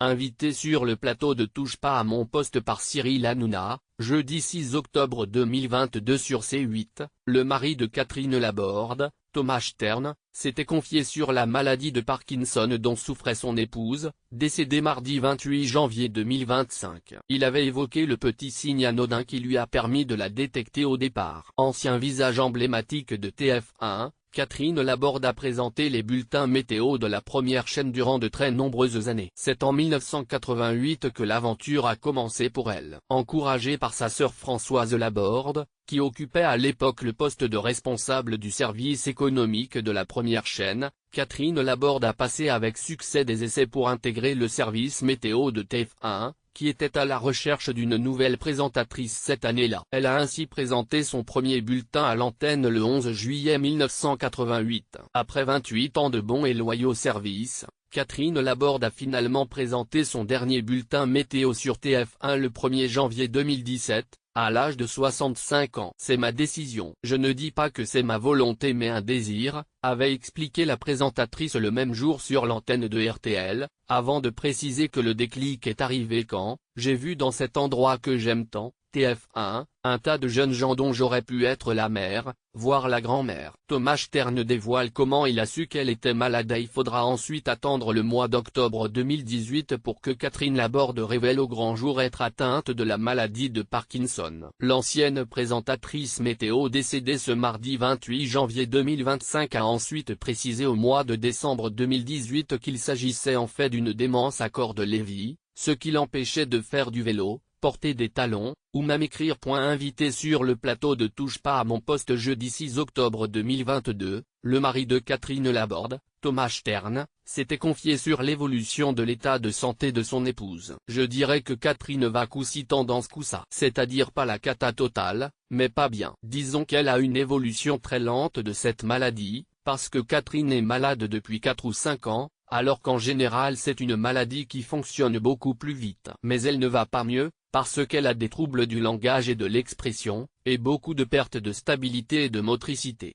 invité sur le plateau de Touche pas à mon poste par Cyril Hanouna, jeudi 6 octobre 2022 sur C8, le mari de Catherine Laborde, Thomas Stern, s'était confié sur la maladie de Parkinson dont souffrait son épouse, décédée mardi 28 janvier 2025. Il avait évoqué le petit signe anodin qui lui a permis de la détecter au départ. Ancien visage emblématique de TF1, Catherine Laborde a présenté les bulletins météo de la première chaîne durant de très nombreuses années. C'est en 1988 que l'aventure a commencé pour elle. Encouragée par sa sœur Françoise Laborde, qui occupait à l'époque le poste de responsable du service économique de la première chaîne, Catherine Laborde a passé avec succès des essais pour intégrer le service météo de TF1, qui était à la recherche d'une nouvelle présentatrice cette année-là. Elle a ainsi présenté son premier bulletin à l'antenne le 11 juillet 1988. Après 28 ans de bons et loyaux services, Catherine Laborde a finalement présenté son dernier bulletin météo sur TF1 le 1er janvier 2017, à l'âge de 65 ans. C'est ma décision. Je ne dis pas que c'est ma volonté mais un désir, avait expliqué la présentatrice le même jour sur l'antenne de RTL, avant de préciser que le déclic est arrivé quand « j'ai vu dans cet endroit que j'aime tant, TF1, un tas de jeunes gens dont j'aurais pu être la mère, voire la grand-mère ». Thomas Stern dévoile comment il a su qu'elle était malade et il faudra ensuite attendre le mois d'octobre 2018 pour que Catherine Laborde révèle au grand jour être atteinte de la maladie de Parkinson. L'ancienne présentatrice météo décédée ce mardi 28 janvier 2025 a ensuite précisé au mois de décembre 2018 qu'il s'agissait en fait d'une démence à corps de Lévy, ce qui l'empêchait de faire du vélo, porter des talons, ou même écrire. Invité sur le plateau de Touche pas à mon poste jeudi 6 octobre 2022, le mari de Catherine Laborde, Thomas Stern, s'était confié sur l'évolution de l'état de santé de son épouse. Je dirais que Catherine va coup-ci tendance coup-ça. C'est-à-dire pas la cata totale, mais pas bien. Disons qu'elle a une évolution très lente de cette maladie, parce que Catherine est malade depuis 4 ou 5 ans, alors qu'en général c'est une maladie qui fonctionne beaucoup plus vite. Mais elle ne va pas mieux, parce qu'elle a des troubles du langage et de l'expression, et beaucoup de pertes de stabilité et de motricité.